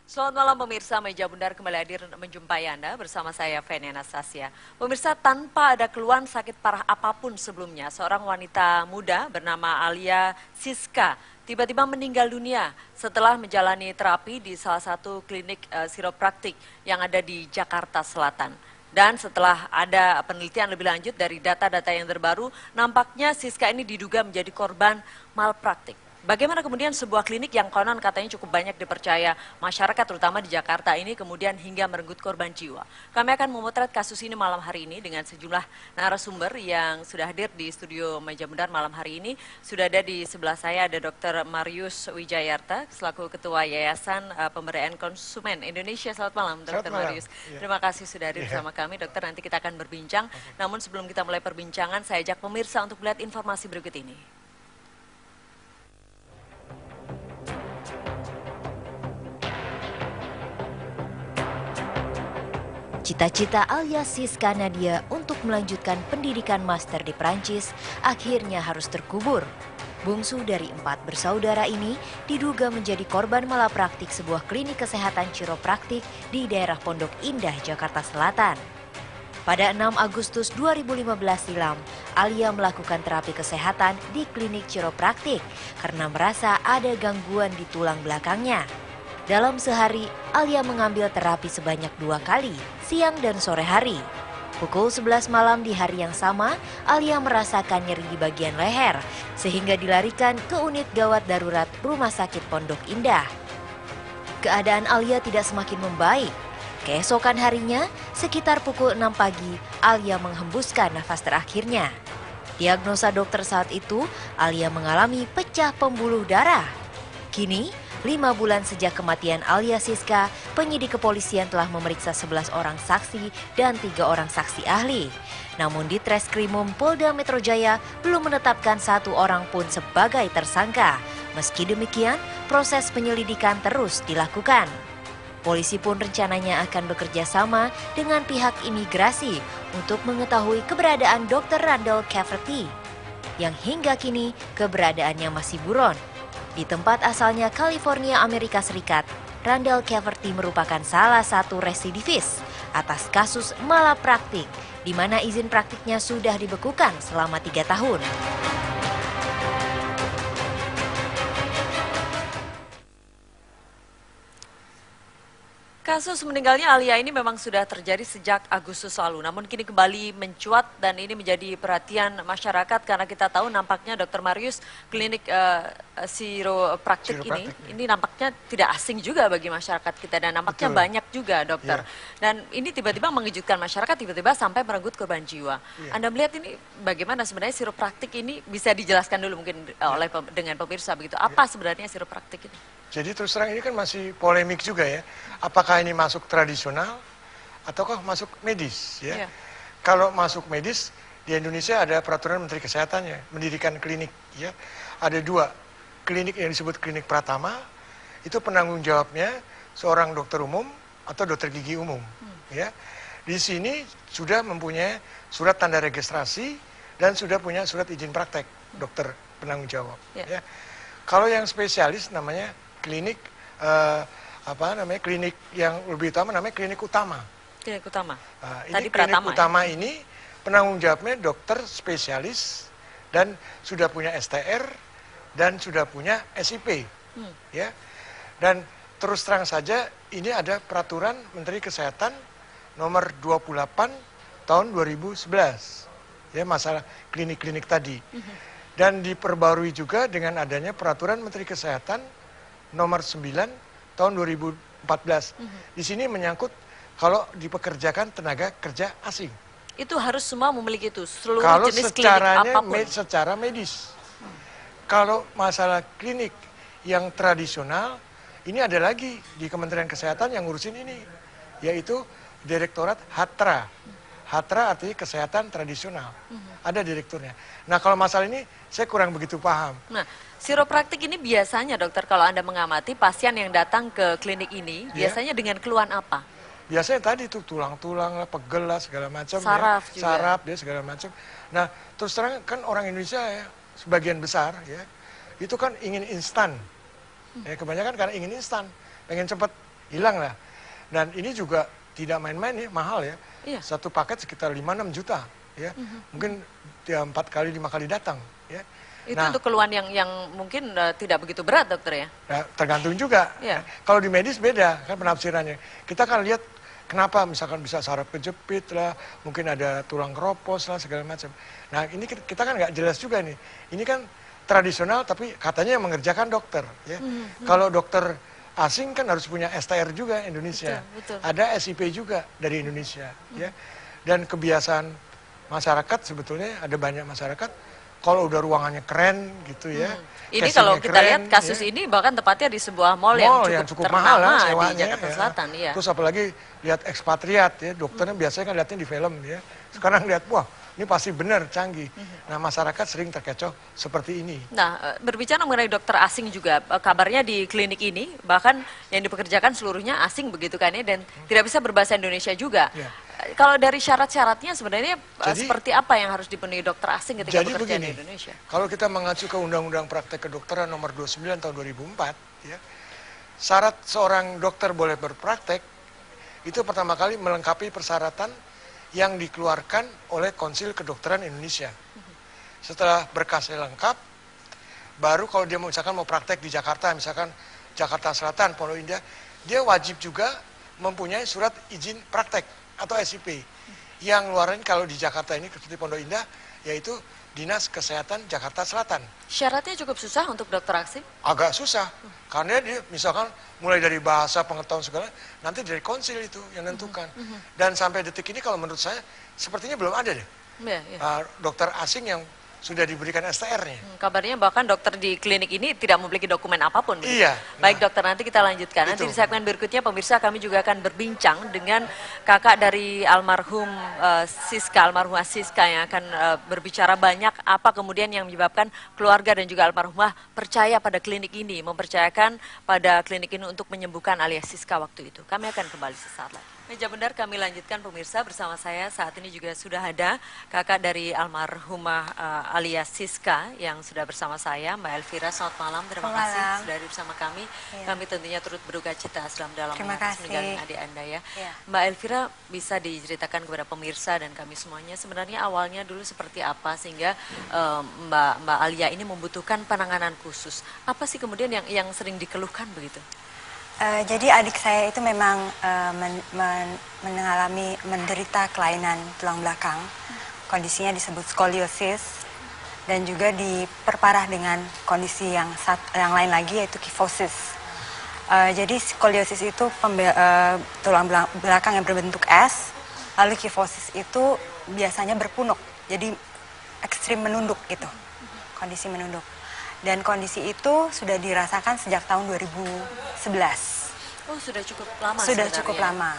Selamat malam pemirsa, Meja Bundar kembali hadir menjumpai Anda bersama saya Feni Anastasia. Pemirsa, tanpa ada keluhan sakit parah apapun sebelumnya, seorang wanita muda bernama Alia Siska tiba-tiba meninggal dunia setelah menjalani terapi di salah satu klinik siropraktik yang ada di Jakarta Selatan. Dan setelah ada penelitian lebih lanjut dari data-data yang terbaru, nampaknya Siska ini diduga menjadi korban malpraktik. Bagaimana kemudian sebuah klinik yang konon katanya cukup banyak dipercaya masyarakat terutama di Jakarta ini kemudian hingga merenggut korban jiwa. Kami akan memotret kasus ini malam hari ini dengan sejumlah narasumber yang sudah hadir di studio Meja Bundar malam hari ini. Sudah ada di sebelah saya ada Dr. Marius Wijayarta selaku Ketua Yayasan Pemberdayaan Konsumen Indonesia. Selamat malam Dr. Marius. Ya. Terima kasih sudah hadir bersama kami dokter. Nanti kita akan berbincang. Namun sebelum kita mulai perbincangan saya ajak pemirsa untuk melihat informasi berikut ini. Cita-cita Alia Siska Nadia untuk melanjutkan pendidikan master di Prancis akhirnya harus terkubur. Bungsu dari 4 bersaudara ini diduga menjadi korban malapraktik sebuah klinik kesehatan chiropraktik di daerah Pondok Indah, Jakarta Selatan. Pada 6 Agustus 2015 silam, Alia melakukan terapi kesehatan di klinik chiropraktik karena merasa ada gangguan di tulang belakangnya. Dalam sehari, Alia mengambil terapi sebanyak 2 kali, siang dan sore hari. Pukul 11 malam di hari yang sama, Alia merasakan nyeri di bagian leher, sehingga dilarikan ke unit gawat darurat Rumah Sakit Pondok Indah. Keadaan Alia tidak semakin membaik. Keesokan harinya, sekitar pukul 6 pagi, Alia menghembuskan nafas terakhirnya. Diagnosa dokter saat itu, Alia mengalami pecah pembuluh darah. Kini, 5 bulan sejak kematian Alia Siska, penyidik kepolisian telah memeriksa 11 orang saksi dan 3 orang saksi ahli. Namun di Treskrimum Polda Metro Jaya belum menetapkan 1 orang pun sebagai tersangka. Meski demikian, proses penyelidikan terus dilakukan. Polisi pun rencananya akan bekerja sama dengan pihak imigrasi untuk mengetahui keberadaan Dr. Randall Cafferty, yang hingga kini keberadaannya masih buron. Di tempat asalnya California, Amerika Serikat, Randall Cafferty merupakan salah satu residivis atas kasus malapraktik, di mana izin praktiknya sudah dibekukan selama 3 tahun. Kasus meninggalnya Alia ini memang sudah terjadi sejak Agustus lalu, namun kini kembali mencuat dan ini menjadi perhatian masyarakat karena kita tahu nampaknya Dr. Marius klinik siropraktik ini nampaknya tidak asing juga bagi masyarakat kita dan nampaknya banyak juga dokter. Dan ini tiba-tiba mengejutkan masyarakat, tiba-tiba sampai merenggut korban jiwa. Anda melihat ini bagaimana sebenarnya siropraktik ini, bisa dijelaskan dulu mungkin dengan pemirsa begitu. Apa sebenarnya siropraktik ini? Jadi terus terang ini kan masih polemik juga ya. Apakah ini masuk tradisional ataukah masuk medis ya? Kalau masuk medis di Indonesia ada peraturan Menteri Kesehatannya, mendirikan klinik ya. Ada 2 klinik yang disebut klinik Pratama. Itu penanggung jawabnya seorang dokter umum atau dokter gigi umum ya. Di sini sudah mempunyai surat tanda registrasi dan sudah punya surat izin praktek dokter penanggung jawab ya. Kalau yang spesialis namanya klinik klinik yang lebih utama namanya klinik utama. Klinik utama. Ini klinik utama ini penanggung jawabnya dokter spesialis dan sudah punya STR dan sudah punya SIP. Ya. Dan terus terang saja ini ada peraturan Menteri Kesehatan nomor 28 tahun 2011. Ya, masalah klinik-klinik tadi. Dan diperbarui juga dengan adanya peraturan Menteri Kesehatan nomor 9 tahun 2014. Di sini menyangkut kalau dipekerjakan tenaga kerja asing. Itu harus semua memiliki itu, seluruh kalau jenis klinik apapun. Secara medis. Kalau masalah klinik yang tradisional, ini ada lagi di Kementerian Kesehatan yang ngurusin ini, yaitu Direktorat HATRA. HATRA artinya kesehatan tradisional. Ada direkturnya. Nah, kalau masalah ini saya kurang begitu paham. Nah, siropraktik ini biasanya dokter kalau Anda mengamati pasien yang datang ke klinik ini biasanya dengan keluhan apa? Biasanya tadi tuh tulang-tulang, pegel lah segala macam, saraf ya. Saraf dia segala macam. Nah, terus terang kan orang Indonesia ya sebagian besar ya itu kan ingin instan. Ya, kebanyakan karena ingin instan, pengen cepat hilang lah. Dan ini juga tidak main-main ya, mahal ya. Iya. Satu paket sekitar 5-6 juta ya. Mungkin 4 kali 5 kali datang ya. Itu untuk keluhan yang mungkin tidak begitu berat, dokter ya? Nah, tergantung juga. Iya. Kalau di medis beda kan penafsirannya. Kita kan lihat kenapa misalkan bisa saraf kejepit lah, mungkin ada tulang keropos lah segala macam. Nah ini kita kan nggak jelas juga nih. Ini kan tradisional tapi katanya yang mengerjakan dokter ya. Kalau dokter asing kan harus punya STR juga Indonesia. Betul. Ada SIP juga dari Indonesia ya. Dan kebiasaan masyarakat sebetulnya ada banyak masyarakat kalau udah ruangannya keren gitu ya. Ini kalau kita lihat kasus ini bahkan tepatnya di sebuah mall yang cukup mahal ternama sewanya, di Jakarta Selatan. Iya. Terus apalagi lihat ekspatriat ya, dokternya biasanya kan lihatnya di film ya. Sekarang lihat, wah ini pasti benar canggih. Nah masyarakat sering terkecoh seperti ini. Nah, berbicara mengenai dokter asing juga, kabarnya di klinik ini bahkan yang dipekerjakan seluruhnya asing begitu kan ya, dan tidak bisa berbahasa Indonesia juga. Ya. Kalau dari syarat-syaratnya sebenarnya seperti apa yang harus dipenuhi dokter asing ketika bekerja di Indonesia? Kalau kita mengacu ke Undang-Undang Praktek Kedokteran nomor 29 tahun 2004, ya, syarat seorang dokter boleh berpraktek itu pertama kali melengkapi persyaratan yang dikeluarkan oleh Konsil Kedokteran Indonesia. Setelah berkasnya lengkap, baru kalau dia misalkan mau praktek di Jakarta, misalkan Jakarta Selatan, Pondok Indah, dia wajib juga mempunyai surat izin praktek atau SIP. Yang ngeluarin kalau di Jakarta ini seperti Pondok Indah, yaitu Dinas Kesehatan Jakarta Selatan. Syaratnya cukup susah untuk dokter asing? Agak susah, karena dia misalkan mulai dari bahasa, pengetahuan segala, nanti dari konsil itu yang menentukan. Dan sampai detik ini kalau menurut saya, sepertinya belum ada deh. Dokter asing yang sudah diberikan STR-nya. Kabarnya bahkan dokter di klinik ini tidak memiliki dokumen apapun. Begitu? Iya. Baik dokter, nanti kita lanjutkan. Nanti di segmen berikutnya pemirsa kami juga akan berbincang dengan kakak dari almarhum almarhumah Siska yang akan berbicara banyak apa kemudian yang menyebabkan keluarga dan juga almarhumah percaya pada klinik ini, mempercayakan pada klinik ini untuk menyembuhkan alias Siska waktu itu. Kami akan kembali sesaat lagi. Meja Bundar kami lanjutkan pemirsa, bersama saya saat ini juga sudah ada kakak dari almarhumah alias Siska yang sudah bersama saya, Mbak Elvira. Selamat malam, terima kasih sudah hadir bersama kami. Ya. Kami tentunya turut berduka cita dalam Terima kasih. meninggalnya adik Anda ya. Ya. Mbak Elvira, bisa diceritakan kepada pemirsa dan kami semuanya sebenarnya awalnya dulu seperti apa sehingga Mbak Alia ini membutuhkan penanganan khusus. Apa sih kemudian yang sering dikeluhkan begitu? Jadi adik saya itu memang menderita kelainan tulang belakang. Kondisinya disebut skoliosis dan juga diperparah dengan kondisi yang lain lagi yaitu kifosis. Jadi skoliosis itu tulang belakang yang berbentuk S, lalu kifosis itu biasanya berpunuk, jadi ekstrim menunduk gitu, kondisi menunduk. Dan kondisi itu sudah dirasakan sejak tahun 2011. Oh, sudah cukup lama. Sudah cukup lama.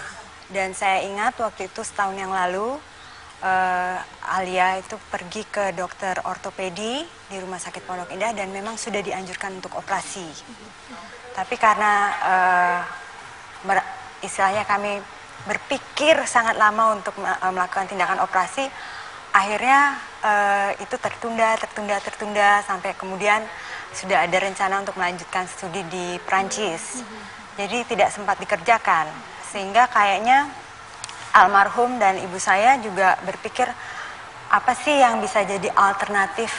Dan saya ingat waktu itu setahun yang lalu, Alia itu pergi ke dokter ortopedi di Rumah Sakit Pondok Indah dan memang sudah dianjurkan untuk operasi. Tapi karena istilahnya kami berpikir sangat lama untuk melakukan tindakan operasi, akhirnya itu tertunda sampai kemudian sudah ada rencana untuk melanjutkan studi di Prancis. Jadi tidak sempat dikerjakan, sehingga kayaknya almarhum dan ibu saya juga berpikir apa sih yang bisa jadi alternatif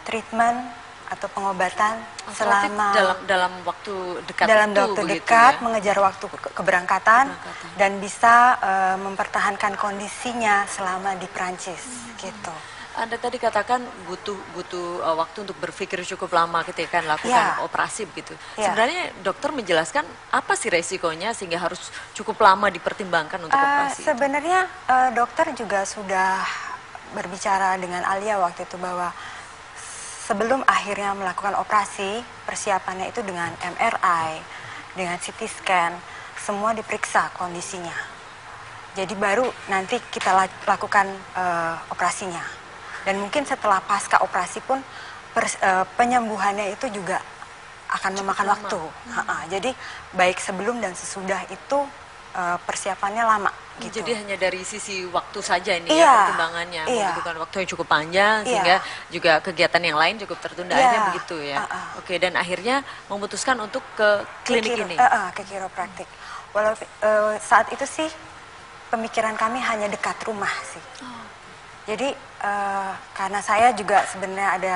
treatment atau pengobatan selama dalam waktu dekat mengejar waktu keberangkatan dan bisa mempertahankan kondisinya selama di Prancis gitu. Anda tadi katakan butuh waktu untuk berpikir cukup lama ketika lakukan operasi begitu. Sebenarnya dokter menjelaskan apa sih resikonya sehingga harus cukup lama dipertimbangkan untuk operasi? Sebenarnya dokter juga sudah berbicara dengan Alia waktu itu bahwa sebelum akhirnya melakukan operasi, persiapannya itu dengan MRI, dengan CT scan, semua diperiksa kondisinya. Jadi baru nanti kita lakukan operasinya. Dan mungkin setelah pasca operasi pun penyembuhannya itu juga akan memakan waktu. Jadi baik sebelum dan sesudah itu persiapannya lama gitu. Jadi hanya dari sisi waktu saja ini Iya, ya pertimbangannya, iya. membutuhkan waktu yang cukup panjang Iya. sehingga juga kegiatan yang lain cukup tertunda Iya, aja begitu ya. Oke, dan akhirnya memutuskan untuk ke klinik ini. Ke kiropraktik. Walaupun saat itu sih pemikiran kami hanya dekat rumah sih. Jadi karena saya juga sebenarnya ada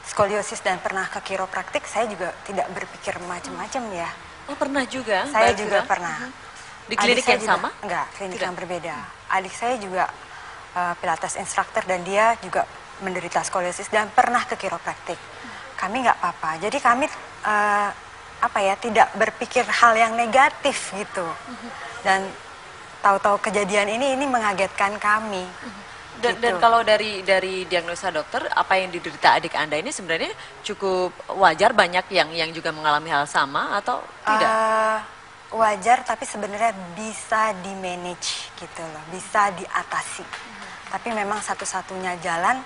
skoliosis dan pernah ke kiropraktik, saya juga tidak berpikir macam-macam ya. Oh, pernah juga? Saya Mbak juga Elvira? pernah. Di klinik Adik saya yang juga- sama? Enggak, klinik Tidak. yang berbeda. Adik saya juga pilates instructor dan dia juga menderita skoliosis dan pernah ke kiropraktik. Kami nggak apa-apa. Jadi kami tidak berpikir hal yang negatif gitu. Dan tahu-tahu kejadian ini mengagetkan kami. Dan Gitu. kalau dari diagnosa dokter, apa yang diderita adik Anda ini sebenarnya cukup wajar, banyak yang juga mengalami hal sama atau tidak? Wajar, tapi sebenarnya bisa di-manage gitu loh, bisa diatasi. Tapi memang satu-satunya jalan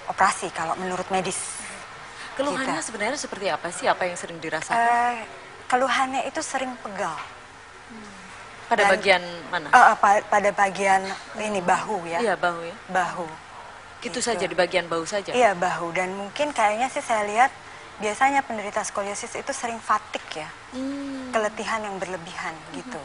operasi kalau menurut medis. Keluhannya gitu. sebenarnya seperti apa sih? Apa yang sering dirasakan? Keluhannya itu sering pegal. Pada dan- bagian mana? Pada bagian ini bahu ya. Iya, bahu ya. Bahu. Gitu Gitu. saja, di bagian bahu saja? Iya, bahu. Dan mungkin kayaknya sih saya lihat biasanya penderita skoliosis itu sering fatigue ya. Keletihan yang berlebihan gitu.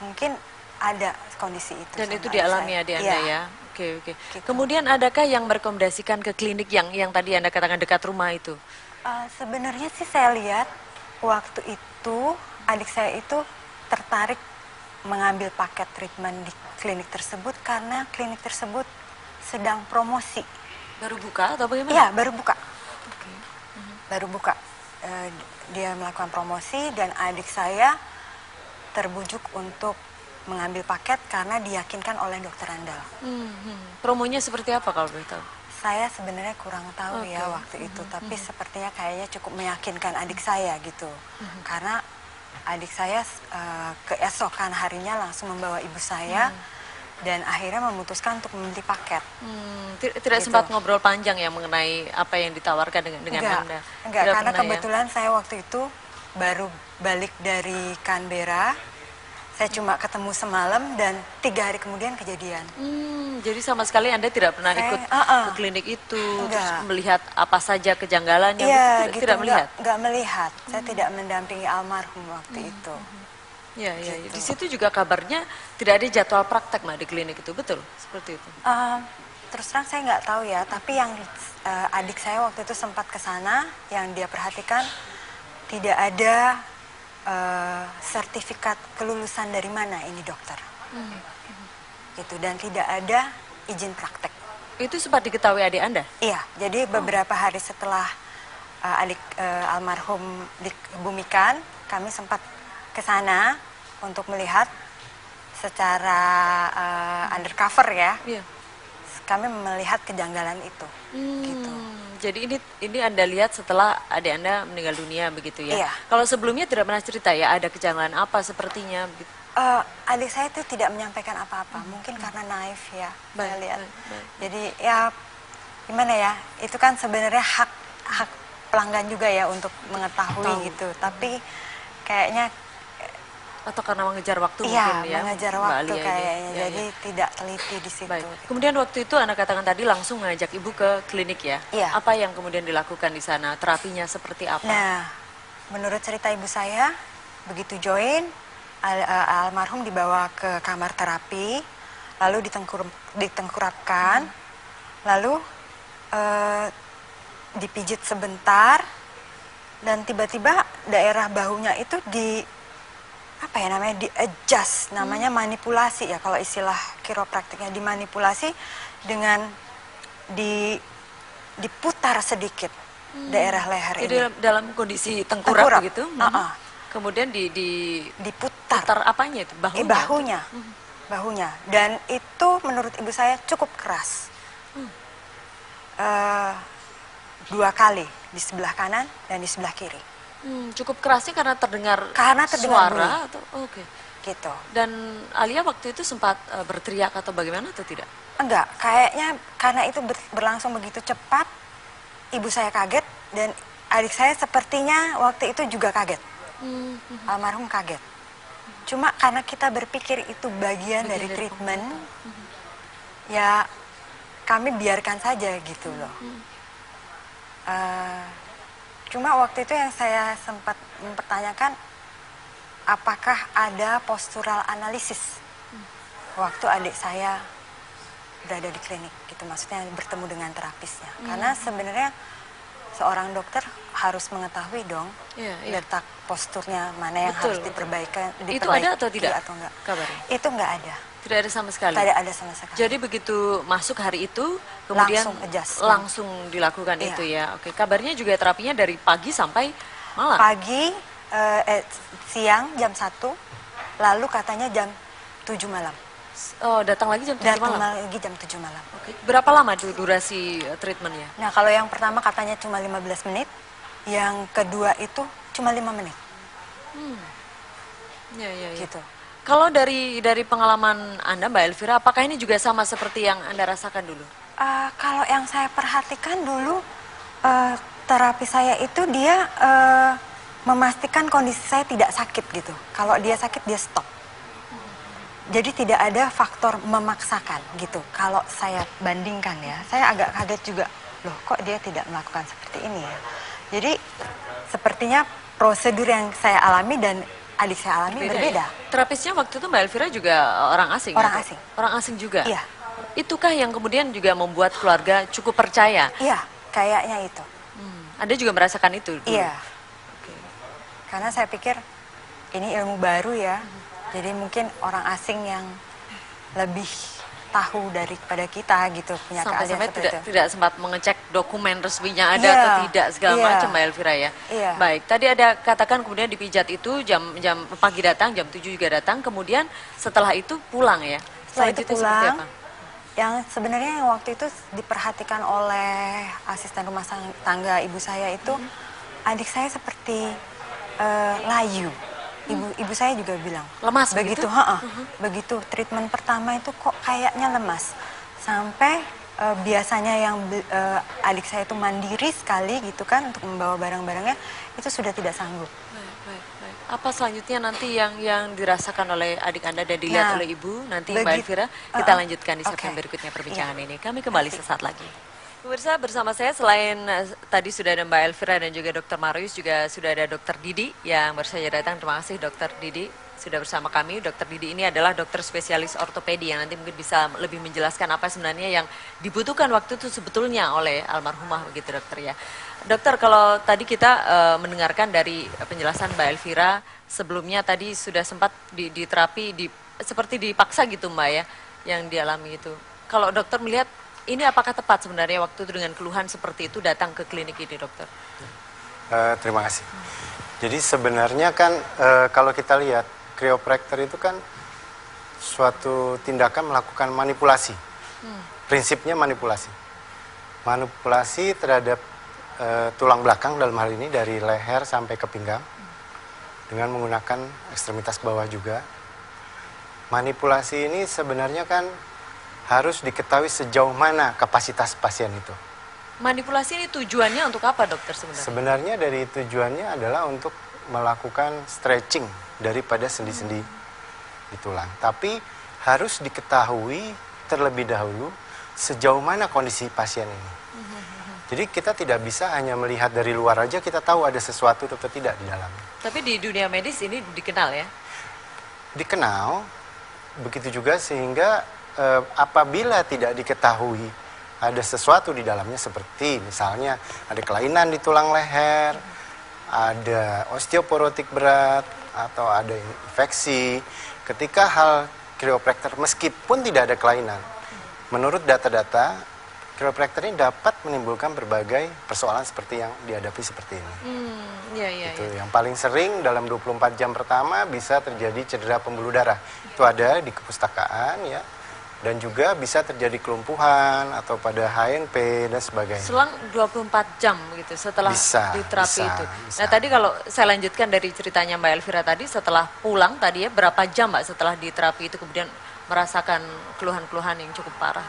Mungkin ada kondisi itu. Dan sama itu adik dialami saya. adik Anda Iya. ya? Oke, oke. Gitu. Kemudian adakah yang merekomendasikan ke klinik yang tadi Anda katakan dekat rumah itu? Sebenarnya sih saya lihat waktu itu adik saya itu tertarik mengambil paket treatment di klinik tersebut karena klinik tersebut sedang promosi. Baru buka atau bagaimana? Iya, baru buka. Baru buka. Dia melakukan promosi dan adik saya terbujuk untuk mengambil paket karena diyakinkan oleh dokter andal. Promonya seperti apa kalau boleh tahu? Saya sebenarnya kurang tahu ya Oke. waktu itu, tapi sepertinya kayaknya cukup meyakinkan adik saya gitu. Karena adik saya keesokan harinya langsung membawa ibu saya dan akhirnya memutuskan untuk membeli paket. Tidak Gitu. sempat ngobrol panjang ya mengenai apa yang ditawarkan dengan Anda? Enggak, Tidak karena pernah ya? kebetulan saya waktu itu baru balik dari Canberra. Saya cuma ketemu semalam dan 3 hari kemudian kejadian. Jadi sama sekali Anda tidak pernah Saya- ikut uh-uh. ke klinik itu, Enggak. terus melihat apa saja kejanggalannya, Iya, tidak, gitu. tidak melihat? Enggak melihat. Saya tidak mendampingi almarhum waktu itu. Ya, ya, Gitu. di situ juga kabarnya tidak ada jadwal praktek Mbak di klinik itu, betul? Seperti itu. Terus terang saya nggak tahu ya, tapi yang adik saya waktu itu sempat ke sana, yang dia perhatikan tidak ada sertifikat kelulusan dari mana ini dokter, gitu, dan tidak ada izin praktek. Itu sempat diketahui adik Anda? Iya, jadi beberapa hari setelah adik almarhum dikebumikan, kami sempat ke sana untuk melihat secara undercover ya. Iya. Kami melihat kejanggalan itu, gitu. Jadi ini Anda lihat setelah adik Anda meninggal dunia begitu ya? Iya. Kalau sebelumnya tidak pernah cerita ya, ada kejanggalan apa sepertinya? Begitu. Adik saya itu tidak menyampaikan apa-apa, mungkin karena naif ya, saya Baik, lihat. baik. Jadi ya gimana ya, itu kan sebenarnya hak pelanggan juga ya untuk mengetahui Tahu. gitu. Tapi kayaknya Atau karena mengejar waktu iya mungkin ya? mengejar Mbak waktu Alia ini? kayaknya, Ya, jadi ya. tidak teliti di situ. Baik. Kemudian waktu itu Anda katakan tadi langsung mengajak Ibu ke klinik ya? Iya. Apa yang kemudian dilakukan di sana? Terapinya seperti apa? Nah, menurut cerita ibu saya, begitu join, almarhum dibawa ke kamar terapi, lalu ditengkurapkan, lalu dipijit sebentar, dan tiba-tiba daerah bahunya itu di-adjust, namanya manipulasi ya, kalau istilah kiropraktiknya, dimanipulasi dengan diputar sedikit daerah leher Jadi ini. dalam kondisi tengkurap, Tengkurap. begitu? Kemudian Diputar. putar apanya itu? Bahunya? Bahunya. Dan itu menurut ibu saya cukup keras. 2 kali, di sebelah kanan dan di sebelah kiri. Cukup kerasnya karena terdengar Terdengar suara bunyi. atau oke. Gitu. Dan Alia waktu itu sempat berteriak atau bagaimana atau tidak? Enggak, kayaknya karena itu berlangsung begitu cepat, ibu saya kaget dan adik saya sepertinya waktu itu juga kaget. Almarhum kaget. Cuma karena kita berpikir itu bagian dari treatment, ya kami biarkan saja gitu loh. Cuma waktu itu yang saya sempat mempertanyakan, apakah ada postural analisis waktu adik saya berada di klinik gitu, maksudnya bertemu dengan terapisnya. Karena sebenarnya seorang dokter harus mengetahui dong letak posturnya mana yang harus diperbaiki. Itu ada atau tidak? Atau enggak? Kabarnya? Itu enggak ada. Tidak ada sama sekali? Tidak ada sama sekali. Jadi begitu masuk hari itu, kemudian langsung dilakukan itu ya? Oke, kabarnya juga terapinya dari pagi sampai malam? Pagi, siang jam 1, lalu katanya jam 7 malam. Oh, datang lagi jam 7 malam? Datang lagi jam 7 malam. Oke. Berapa lama durasi treatmentnya? Nah, kalau yang pertama katanya cuma 15 menit, yang kedua itu cuma 5 menit. Ya. Gitu. Kalau dari pengalaman Anda, Mbak Elvira, apakah ini juga sama seperti yang Anda rasakan dulu? Kalau yang saya perhatikan dulu, terapi saya itu dia memastikan kondisi saya tidak sakit gitu. Kalau dia sakit, dia stop. Jadi tidak ada faktor memaksakan gitu. Kalau saya bandingkan ya, saya agak kaget juga. Loh, kok dia tidak melakukan seperti ini ya? Jadi sepertinya prosedur yang saya alami dan adik saya alami berbeda. Ya? Terapisnya waktu itu Mbak Elvira juga orang asing? Orang ya? asing. Orang asing juga? Iya. Itukah yang kemudian juga membuat keluarga cukup percaya? Iya, kayaknya itu. Anda juga merasakan itu dulu? Iya. Karena saya pikir ini ilmu baru ya. Jadi mungkin orang asing yang lebih tahu daripada kita gitu, punya keahlian seperti itu. Tidak sempat mengecek dokumen resminya ada atau tidak segala macam Mbak Elvira ya. Iya. Baik, tadi ada katakan kemudian dipijat itu jam pagi datang, jam 7 juga datang, kemudian setelah itu pulang ya. Setelah itu pulang. Yang sebenarnya yang waktu itu diperhatikan oleh asisten rumah tangga ibu saya itu, adik saya seperti layu. Ibu saya juga bilang lemas begitu, begitu treatment pertama itu kok kayaknya lemas, sampai biasanya yang adik saya itu mandiri sekali gitu kan untuk membawa barang-barangnya, itu sudah tidak sanggup. Baik. Apa selanjutnya nanti yang dirasakan oleh adik Anda dan dilihat oleh ibu nanti Mbak Elvira, kita lanjutkan di segmen berikutnya perbincangan ini. Kami kembali sesaat lagi. Pemirsa, bersama saya selain tadi sudah ada Mbak Elvira dan juga Dr. Marius, juga sudah ada Dr. Didi yang baru saja datang. Terima kasih Dr. Didi sudah bersama kami. Dr. Didi ini adalah dokter spesialis ortopedi yang nanti mungkin bisa lebih menjelaskan apa sebenarnya yang dibutuhkan waktu itu sebetulnya oleh almarhumah begitu dokter ya. Dokter, kalau tadi kita mendengarkan dari penjelasan Mbak Elvira, sebelumnya tadi sudah sempat di terapi seperti dipaksa gitu Mbak ya, yang dialami itu. Kalau dokter melihat ini apakah tepat sebenarnya waktu itu dengan keluhan seperti itu datang ke klinik ini, dokter? Terima kasih. Jadi sebenarnya kan kalau kita lihat kriopraktor itu kan suatu tindakan melakukan manipulasi. Prinsipnya manipulasi. Manipulasi terhadap tulang belakang dalam hal ini dari leher sampai ke pinggang dengan menggunakan ekstremitas bawah juga. Manipulasi ini sebenarnya kan harus diketahui sejauh mana kapasitas pasien itu. Manipulasi ini tujuannya untuk apa dokter sebenarnya? Sebenarnya dari tujuannya adalah untuk melakukan stretching daripada sendi-sendi di tulang. Tapi harus diketahui terlebih dahulu sejauh mana kondisi pasien ini. Jadi kita tidak bisa hanya melihat dari luar aja kita tahu ada sesuatu atau tidak di dalamnya. Tapi di dunia medis ini dikenal ya? Dikenal, begitu juga sehingga apabila tidak diketahui ada sesuatu di dalamnya seperti misalnya ada kelainan di tulang leher, ada osteoporotik berat, atau ada infeksi, ketika hal kriopraktor meskipun tidak ada kelainan, menurut data-data kriopraktor ini dapat menimbulkan berbagai persoalan seperti yang dihadapi seperti ini. Yang paling sering dalam 24 jam pertama bisa terjadi cedera pembuluh darah. Itu ada di kepustakaan ya. Dan juga bisa terjadi kelumpuhan atau pada HNP dan sebagainya. Selang 24 jam gitu setelah di terapi itu. Nah tadi kalau saya lanjutkan dari ceritanya Mbak Elvira tadi, setelah pulang tadi ya, berapa jam Mbak setelah di terapi itu kemudian merasakan keluhan-keluhan yang cukup parah?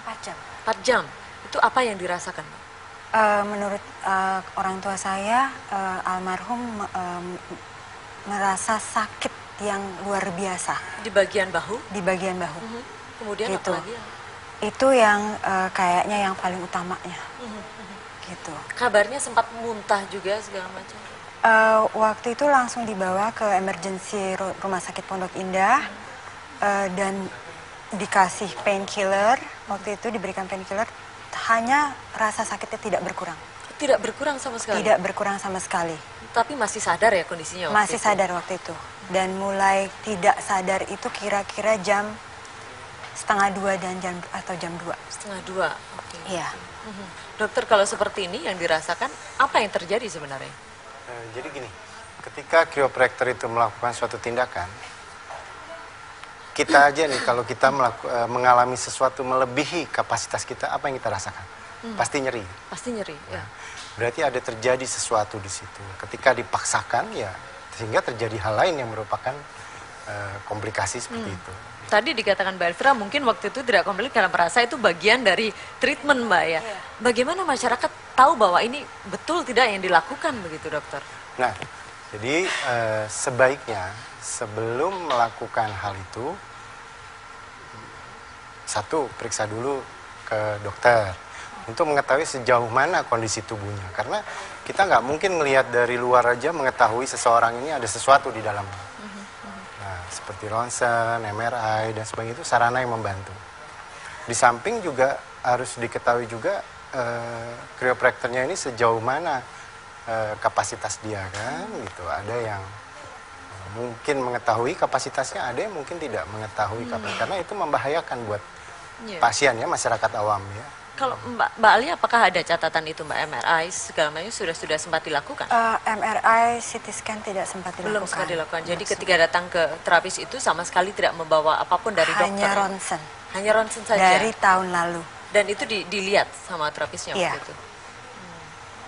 4 jam. 4 jam. Itu apa yang dirasakan Mbak? Menurut orang tua saya, almarhum merasa sakit yang luar biasa Di bagian bahu? di bagian bahu. Kemudian Gitu. apa lagi? Itu yang kayaknya yang paling utamanya. Gitu. Kabarnya sempat muntah juga segala macam. Waktu itu langsung dibawa ke emergency rumah sakit Pondok Indah dan dikasih painkiller. Waktu itu diberikan painkiller, hanya rasa sakitnya tidak berkurang. Tidak berkurang sama sekali? Tidak berkurang sama sekali. Tapi masih sadar ya kondisinya waktu Masih itu? sadar waktu itu. Dan mulai tidak sadar itu kira-kira jam 1:30 dan jam 2. 1:30, oke. Iya. Dokter, kalau seperti ini yang dirasakan, apa yang terjadi sebenarnya? Jadi gini, ketika chiropractor itu melakukan suatu tindakan, kita aja nih kalau kita mengalami sesuatu melebihi kapasitas kita, apa yang kita rasakan? Pasti nyeri. Pasti nyeri, ya. Berarti ada terjadi sesuatu di situ. Ketika dipaksakan, ya sehingga terjadi hal lain yang merupakan komplikasi seperti itu. Tadi dikatakan Mbak Elvira mungkin waktu itu tidak komplit karena merasa itu bagian dari treatment Mbak ya. Bagaimana masyarakat tahu bahwa ini betul tidak yang dilakukan begitu dokter? Nah, jadi sebaiknya sebelum melakukan hal itu, satu, periksa dulu ke dokter untuk mengetahui sejauh mana kondisi tubuhnya. Karena kita nggak mungkin melihat dari luar aja mengetahui seseorang ini ada sesuatu di dalamnya. Nah, seperti ronsen, MRI, dan sebagainya itu sarana yang membantu. Di samping juga harus diketahui juga chiropractornya ini sejauh mana kapasitas dia kan, gitu. Ada yang mungkin mengetahui kapasitasnya, ada yang mungkin tidak mengetahui kapasitas, karena itu membahayakan buat pasien ya, masyarakat awam ya. Kalau Mbak Ali, apakah ada catatan itu Mbak, MRI segala macam sudah sempat dilakukan? MRI, CT scan tidak sempat dilakukan. Belum sempat dilakukan. Jadi ketika datang ke terapis itu sama sekali tidak membawa apapun dari dokter. Hanya ronsen. Hanya ronsen saja. Dari tahun lalu. Dan itu dilihat sama terapisnya waktu itu.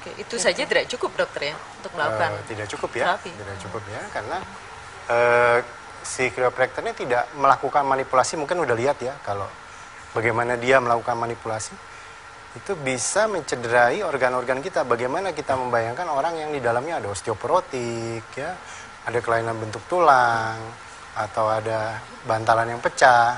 Oke, itu saja tidak cukup dokter ya untuk melakukan tidak cukup ya, terapi. Tidak cukup ya, karena si chiropractornya tidak melakukan manipulasi. Mungkin udah lihat ya kalau bagaimana dia melakukan manipulasi. Itu bisa mencederai organ-organ kita. Bagaimana kita membayangkan orang yang di dalamnya ada osteoporotik, ya, ada kelainan bentuk tulang, atau ada bantalan yang pecah.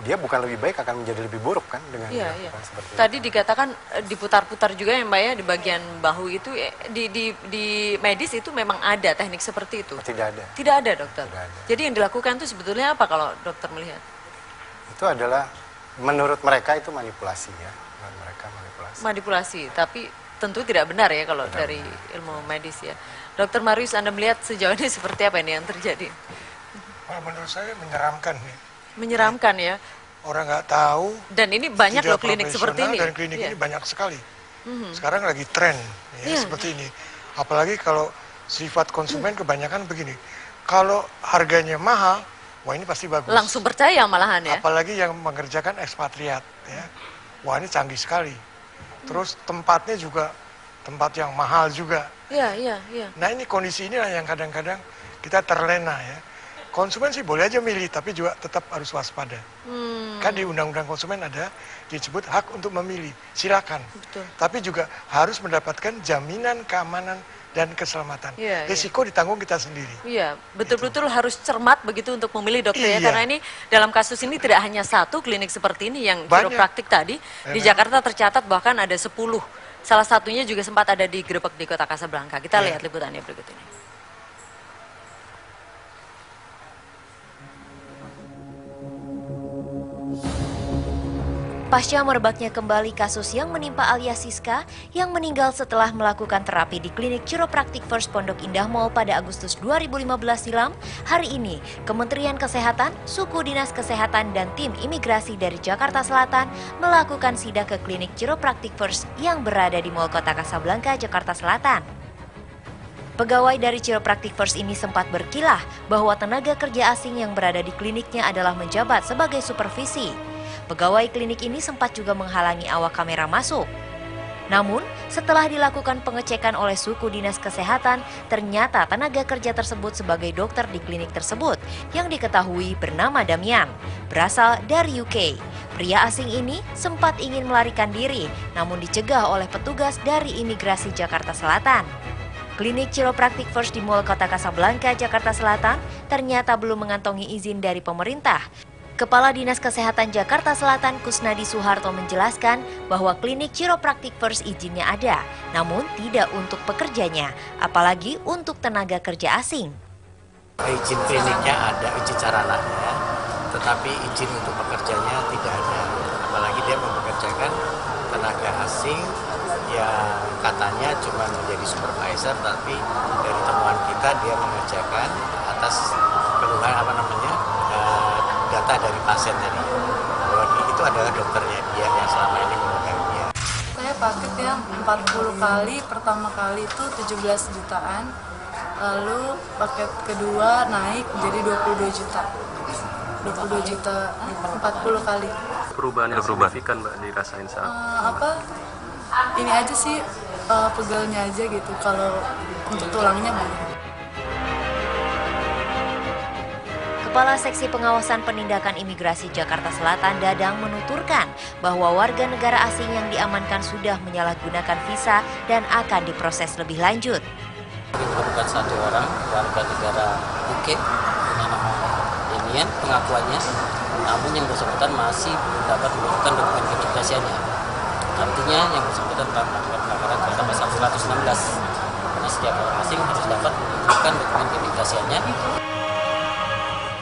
Dia bukan lebih baik, akan menjadi lebih buruk kan dengan dilakukan seperti Tadi itu. dikatakan diputar-putar juga ya Mbak ya di bagian bahu itu, di medis itu memang ada teknik seperti itu? Tidak ada. Tidak ada dokter? Tidak ada. Jadi yang dilakukan itu sebetulnya apa kalau dokter melihat? Itu adalah menurut mereka itu manipulasi ya. Menurut mereka manipulasi. Manipulasi, tapi tentu tidak benar ya kalau Tidak dari ilmu medis ya. Dokter Marius, Anda melihat sejauh ini seperti apa ini yang terjadi? Menurut saya menyeramkan nih. Menyeramkan ya. Orang nggak tahu. Dan ini banyak tidak loh klinik seperti ini. Dan klinik Iya. ini banyak sekali. Sekarang lagi tren ya, seperti ini. Apalagi kalau sifat konsumen kebanyakan begini. Kalau harganya mahal, wah ini pasti bagus. Langsung percaya malahan ya. Apalagi yang mengerjakan ekspatriat ya. Wah ini canggih sekali. Terus tempatnya juga tempat yang mahal juga. Iya. Nah ini kondisi inilah yang kadang-kadang kita terlena ya. Konsumen sih boleh aja milih, tapi juga tetap harus waspada. Kan di Undang-Undang Konsumen ada disebut hak untuk memilih, silakan. Betul. Tapi juga harus mendapatkan jaminan keamanan dan keselamatan. Iya, Risiko ditanggung kita sendiri. Iya, betul-betul harus cermat begitu untuk memilih dokter ya. Iya. Karena ini dalam kasus ini tidak hanya satu klinik seperti ini yang Banyak. chiropraktik tadi. Di Jakarta tercatat bahkan ada 10. Salah satunya juga sempat ada di Grebek di Kota Kasablanka. Kita lihat liputannya berikut ini. Pasca merebaknya kembali kasus yang menimpa Alia Siska yang meninggal setelah melakukan terapi di klinik Chiropractic First Pondok Indah Mall pada Agustus 2015 silam, hari ini Kementerian Kesehatan, Suku Dinas Kesehatan dan tim imigrasi dari Jakarta Selatan melakukan sidak ke klinik Chiropractic First yang berada di Mall Kota Kasablanka, Jakarta Selatan. Pegawai dari Chiropractic First ini sempat berkilah bahwa tenaga kerja asing yang berada di kliniknya adalah menjabat sebagai supervisi. Pegawai klinik ini sempat juga menghalangi awak kamera masuk. Namun, setelah dilakukan pengecekan oleh suku dinas kesehatan, ternyata tenaga kerja tersebut sebagai dokter di klinik tersebut yang diketahui bernama Damian, berasal dari UK. Pria asing ini sempat ingin melarikan diri, namun dicegah oleh petugas dari imigrasi Jakarta Selatan. Klinik Chiropractic First di Mall Kota Kasablanka, Jakarta Selatan, ternyata belum mengantongi izin dari pemerintah. Kepala Dinas Kesehatan Jakarta Selatan Kusnadi Suharto menjelaskan bahwa klinik Chiropractic First izinnya ada, namun tidak untuk pekerjanya, apalagi untuk tenaga kerja asing. Izin kliniknya ada, izin sarananya, tetapi izin untuk pekerjanya tidak ada. Apalagi dia mempekerjakan tenaga asing yang katanya cuma menjadi supervisor, tapi dari temuan kita dia mengerjakan atas keluhan data dari pasien tadi, bahwa itu adalah dokternya dia yang selama ini memegang dia. Saya paket yang 40 kali, pertama kali itu 17 jutaan, lalu paket kedua naik menjadi 22 juta. 22 juta 40 kali. Perubahan yang signifikan Mbak dirasain saat? Ini aja sih, pegalnya aja gitu, kalau untuk tulangnya belum. Kepala Seksi Pengawasan Penindakan Imigrasi Jakarta Selatan Dadang menuturkan bahwa warga negara asing yang diamankan sudah menyalahgunakan visa dan akan diproses lebih lanjut. Bukan satu orang warga negara UK dengan nama Damian pengakuannya, namun yang bersangkutan masih belum dapat menunjukkan dokumen keimigrasiannya. Artinya yang bersangkutan telah melakukan pelanggaran terhadap pasal 116, karena setiap orang asing harus dapat menunjukkan dokumen keimigrasiannya.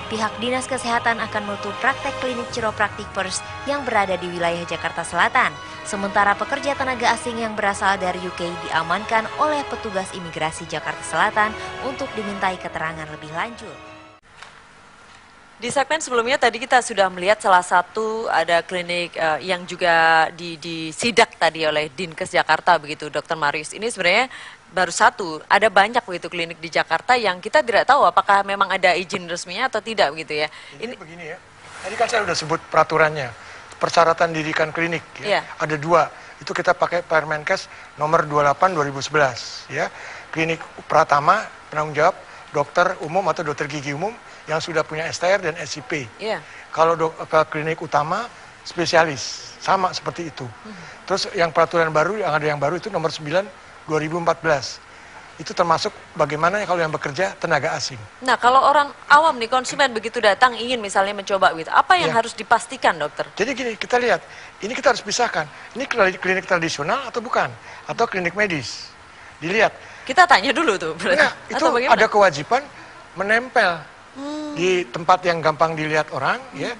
Pihak Dinas Kesehatan akan menutup praktek klinik Chiropractic First yang berada di wilayah Jakarta Selatan. Sementara pekerja tenaga asing yang berasal dari UK diamankan oleh petugas imigrasi Jakarta Selatan untuk dimintai keterangan lebih lanjut. Di segmen sebelumnya tadi kita sudah melihat salah satu ada klinik yang juga disidak tadi oleh Dinkes Jakarta begitu, Dr. Marius. Ini sebenarnya baru satu, ada banyak begitu klinik di Jakarta yang kita tidak tahu apakah memang ada izin resminya atau tidak begitu ya. Ini begini ya, tadi kan saya sudah sebut peraturannya, persyaratan dirikan klinik ya. Ada dua, itu kita pakai Permenkes nomor 28 2011 ya. Klinik Pratama penanggung jawab dokter umum atau dokter gigi umum yang sudah punya STR dan SIP. Kalau klinik utama spesialis sama seperti itu. Terus yang peraturan baru yang ada yang baru itu nomor 9 2014. Itu termasuk bagaimana kalau yang bekerja tenaga asing. Nah, kalau orang awam nih, konsumen begitu datang ingin misalnya mencoba gitu, apa yang harus dipastikan, dokter? Jadi gini, kita lihat, ini kita harus pisahkan. Ini klinik tradisional atau bukan? Atau klinik medis? Dilihat. Kita tanya dulu tuh. Nah, itu ada kewajiban menempel di tempat yang gampang dilihat orang, ya,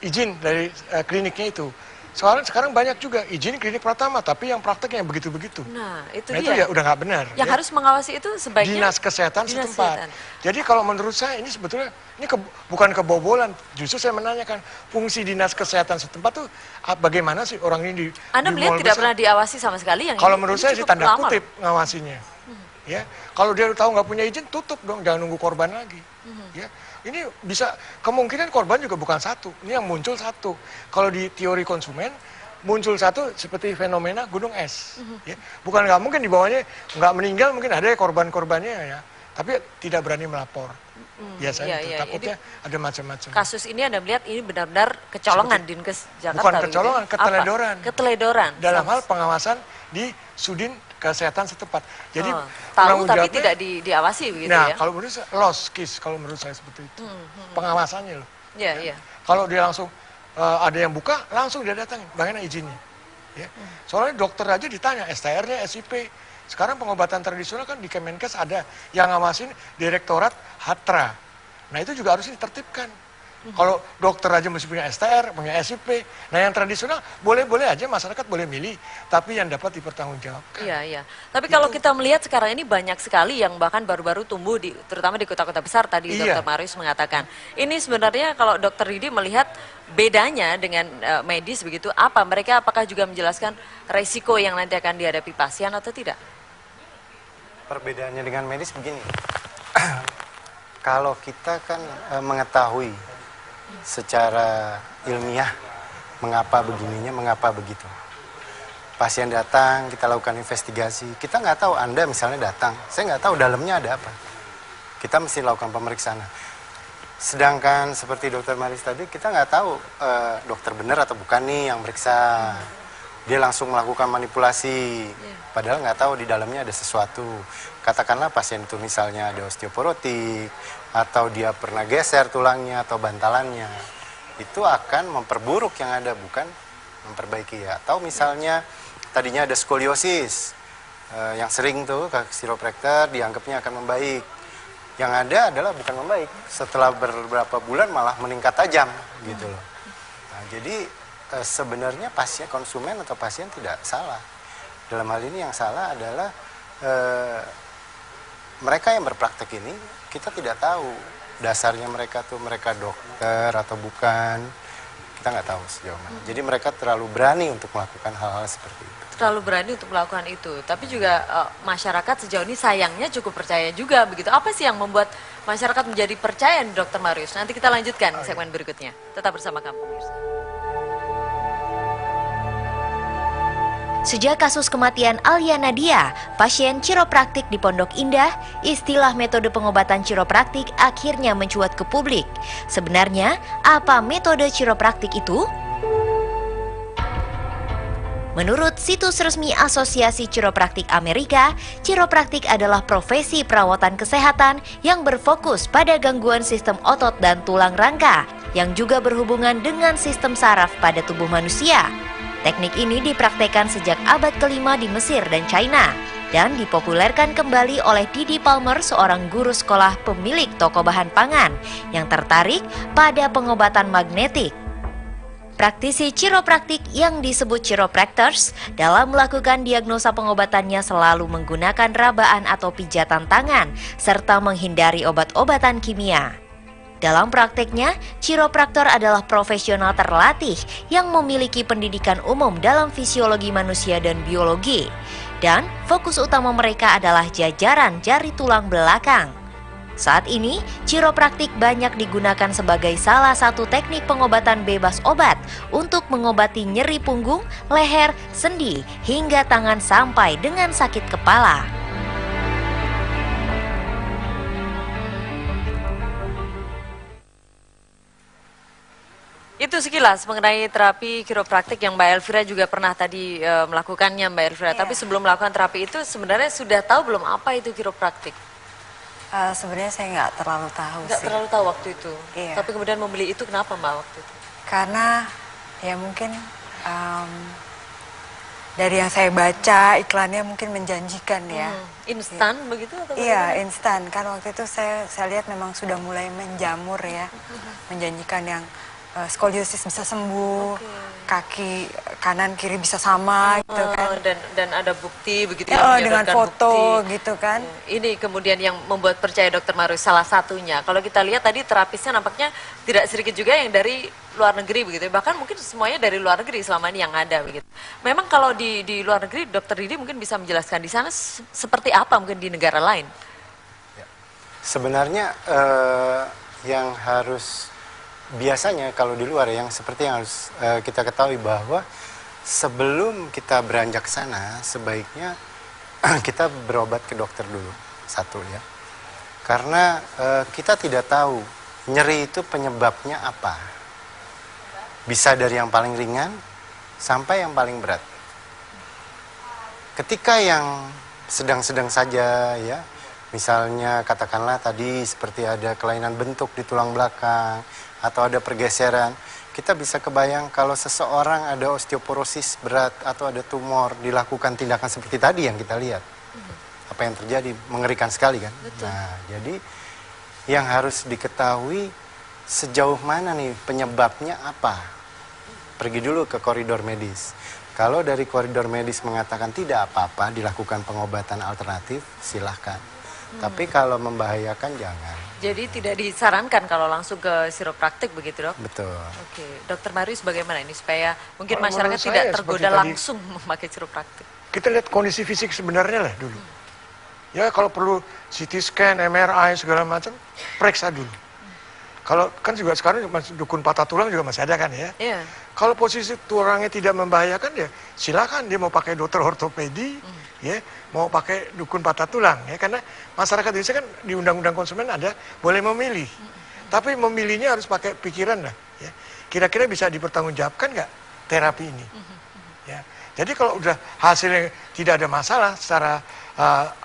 izin dari kliniknya itu. Sekarang banyak juga izin klinik Pratama, tapi yang prakteknya begitu-begitu. Nah, itu ya udah nggak benar. Yang harus mengawasi itu sebaiknya Dinas Kesehatan setempat. Jadi kalau menurut saya ini sebetulnya ini bukan kebobolan. Justru saya menanyakan fungsi Dinas Kesehatan setempat tuh bagaimana sih orang ini Anda melihat tidak pernah diawasi sama sekali yang kalau menurut saya sih tanda kutip ngawasinya. Ya, kalau dia tahu nggak punya izin tutup dong, jangan nunggu korban lagi. Ya. Ini bisa, kemungkinan korban juga bukan satu, ini yang muncul satu. Kalau di teori konsumen, muncul satu seperti fenomena gunung es. Ya. Bukan nggak mungkin di bawahnya, nggak meninggal, mungkin ada korban-korbannya ya. Tapi tidak berani melapor. Biasanya takutnya ada macam-macam. Kasus ini Anda melihat ini benar-benar kecolongan Dinkes Jakarta. Bukan kecolongan, keteledoran. Keteledoran. Dalam hal pengawasan di Sudin Kesehatan setempat. Jadi tahu tapi tidak diawasi begitu ya. Nah, kalau menurut saya lost case kalau menurut saya seperti itu. Pengawasannya loh. Iya. Kalau dia langsung ada yang buka, langsung dia datangin, bagaimana izinnya. Ya. Soalnya dokter aja ditanya STR-nya, SIP. Sekarang pengobatan tradisional kan di Kemenkes ada yang ngawasin Direktorat Hatra. Nah, itu juga harus ditertibkan. Kalau dokter aja mesti punya STR, punya SIP. Nah, yang tradisional boleh-boleh aja masyarakat boleh milih, tapi yang dapat dipertanggungjawabkan. Iya. Tapi kalau kita melihat sekarang ini banyak sekali yang bahkan baru-baru tumbuh terutama di kota-kota besar tadi Dr. Marius mengatakan. Ini sebenarnya kalau Dr. Didi melihat bedanya dengan medis begitu, apa? Mereka apakah juga menjelaskan resiko yang nanti akan dihadapi pasien atau tidak? Perbedaannya dengan medis begini. Kalau kita kan mengetahui secara ilmiah mengapa begininya, mengapa begitu. pasien datang, kita lakukan investigasi. Kita nggak tahu Anda misalnya datang, saya nggak tahu dalamnya ada apa. Kita mesti lakukan pemeriksaan. Sedangkan seperti dokter Maris tadi, kita nggak tahu dokter benar atau bukan nih yang meriksa. Dia langsung melakukan manipulasi, padahal nggak tahu di dalamnya ada sesuatu. Katakanlah pasien itu misalnya ada osteoporotik, atau dia pernah geser tulangnya atau bantalannya. Itu akan memperburuk yang ada, bukan memperbaiki ya. Atau misalnya tadinya ada skoliosis, yang sering tuh ke chiropractor dianggapnya akan membaik. Yang ada adalah bukan membaik, setelah beberapa bulan malah meningkat tajam gitu loh. Nah, jadi sebenarnya pasien, konsumen atau pasien tidak salah. Dalam hal ini yang salah adalah mereka yang berpraktek ini, kita tidak tahu dasarnya mereka tuh mereka dokter atau bukan. Kita nggak tahu sejauh mana. Jadi mereka terlalu berani untuk melakukan hal-hal seperti itu. Terlalu berani untuk melakukan itu. Tapi juga masyarakat sejauh ini sayangnya cukup percaya juga begitu. Apa sih yang membuat masyarakat menjadi percaya nih Dr. Marius? Nanti kita lanjutkan segmen berikutnya. Tetap bersama kami pemirsa. Sejak kasus kematian Alia Nadia, pasien chiropraktik di Pondok Indah, istilah metode pengobatan chiropraktik akhirnya mencuat ke publik. Sebenarnya, apa metode chiropraktik itu? Menurut situs resmi Asosiasi Chiropraktik Amerika, chiropraktik adalah profesi perawatan kesehatan yang berfokus pada gangguan sistem otot dan tulang rangka, yang juga berhubungan dengan sistem saraf pada tubuh manusia. Teknik ini dipraktekkan sejak abad ke-5 di Mesir dan China dan dipopulerkan kembali oleh Didi Palmer, seorang guru sekolah pemilik toko bahan pangan yang tertarik pada pengobatan magnetik. Praktisi chiropraktik yang disebut chiropractors dalam melakukan diagnosa pengobatannya selalu menggunakan rabaan atau pijatan tangan serta menghindari obat-obatan kimia. Dalam prakteknya, chiropraktor adalah profesional terlatih yang memiliki pendidikan umum dalam fisiologi manusia dan biologi. Dan fokus utama mereka adalah jajaran jari tulang belakang. Saat ini, chiropraktik banyak digunakan sebagai salah satu teknik pengobatan bebas obat untuk mengobati nyeri punggung, leher, sendi, hingga tangan sampai dengan sakit kepala. Itu sekilas mengenai terapi chiropraktik yang Mbak Elvira juga pernah tadi melakukannya Mbak Elvira. Tapi sebelum melakukan terapi itu sebenarnya sudah tahu belum apa itu chiropraktik? Sebenarnya saya nggak terlalu tahu Nggak sih. terlalu tahu waktu itu. Iya. Tapi kemudian membeli itu kenapa Mbak waktu itu? Karena ya mungkin dari yang saya baca iklannya mungkin menjanjikan ya. Instan begitu atau Iya, bagaimana? instan. Kan waktu itu saya lihat memang sudah mulai menjamur ya. Menjanjikan yang skoliosis bisa sembuh, kaki kanan kiri bisa sama gitu kan. Dan ada bukti begitu Ya, ya, dengan menyodorkan foto bukti. gitu kan. Ini kemudian yang membuat percaya Dokter Marius salah satunya. Kalau kita lihat tadi terapisnya nampaknya tidak sedikit juga yang dari luar negeri begitu. Bahkan mungkin semuanya dari luar negeri selama ini yang ada begitu. Memang kalau di luar negeri Dokter Didi mungkin bisa menjelaskan di sana seperti apa mungkin di negara lain. Ya. Sebenarnya yang harus biasanya kalau di luar yang seperti yang harus kita ketahui bahwa sebelum kita beranjak ke sana sebaiknya kita berobat ke dokter dulu satu ya, karena kita tidak tahu nyeri itu penyebabnya apa, bisa dari yang paling ringan sampai yang paling berat. Ketika yang sedang-sedang saja ya, misalnya katakanlah tadi seperti ada kelainan bentuk di tulang belakang atau ada pergeseran, kita bisa kebayang kalau seseorang ada osteoporosis berat atau ada tumor, dilakukan tindakan seperti tadi yang kita lihat. Apa yang terjadi, mengerikan sekali kan? Betul. Nah, jadi yang harus diketahui sejauh mana nih penyebabnya apa. Pergi dulu ke koridor medis. Kalau dari koridor medis mengatakan tidak apa-apa, dilakukan pengobatan alternatif, silahkan. Tapi kalau membahayakan jangan. Jadi tidak disarankan kalau langsung ke chiropraktik begitu Dok? Betul. Oke, Dokter Marius bagaimana ini supaya mungkin Kalau masyarakat menurut tidak saya tergoda seperti tadi, langsung memakai chiropraktik? Kita lihat kondisi fisik sebenarnya lah dulu. Ya kalau perlu CT scan, MRI segala macam, periksa dulu. Kalau kan juga sekarang dukun patah tulang juga masih ada kan ya. Iya. Kalau posisi tulangnya tidak membahayakan ya silakan dia mau pakai dokter ortopedi, ya, mau pakai dukun patah tulang, ya, karena masyarakat Indonesia kan di Undang-Undang Konsumen ada boleh memilih, tapi memilihnya harus pakai pikiran lah, ya. Kira-kira bisa dipertanggungjawabkan nggak terapi ini, ya. Jadi kalau udah hasilnya tidak ada masalah secara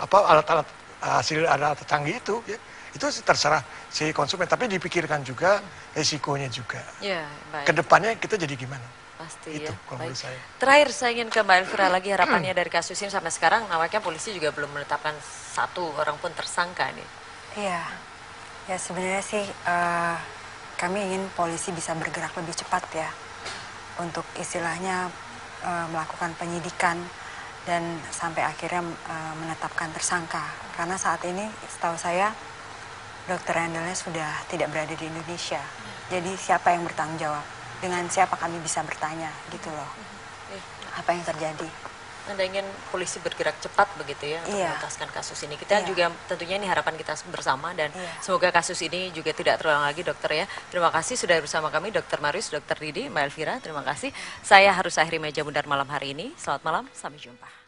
alat-alat hasil alat canggih itu, ya, itu terserah si konsumen, tapi dipikirkan juga resikonya juga. Ya, baik. Kedepannya kita jadi gimana? Pasti itu, ya. kalau menurut saya. Terakhir saya ingin ke Mbak Elvira lagi, harapannya dari kasus ini sampai sekarang nampaknya polisi juga belum menetapkan satu orang pun tersangka nih. Iya, ya sebenarnya sih kami ingin polisi bisa bergerak lebih cepat ya untuk istilahnya melakukan penyidikan dan sampai akhirnya menetapkan tersangka. Karena saat ini setahu saya Dokter Rendelnya sudah tidak berada di Indonesia. Jadi siapa yang bertanggung jawab? Dengan siapa kami bisa bertanya gitu loh. Apa yang terjadi? Anda ingin polisi bergerak cepat begitu ya untuk menuntaskan kasus ini. Kita juga tentunya ini harapan kita bersama dan semoga kasus ini juga tidak terulang lagi, dokter ya. Terima kasih sudah bersama kami, Dokter Marius, Dokter Didi, Mbak Elvira. Terima kasih. Saya harus akhiri meja bundar malam hari ini. Selamat malam, sampai jumpa.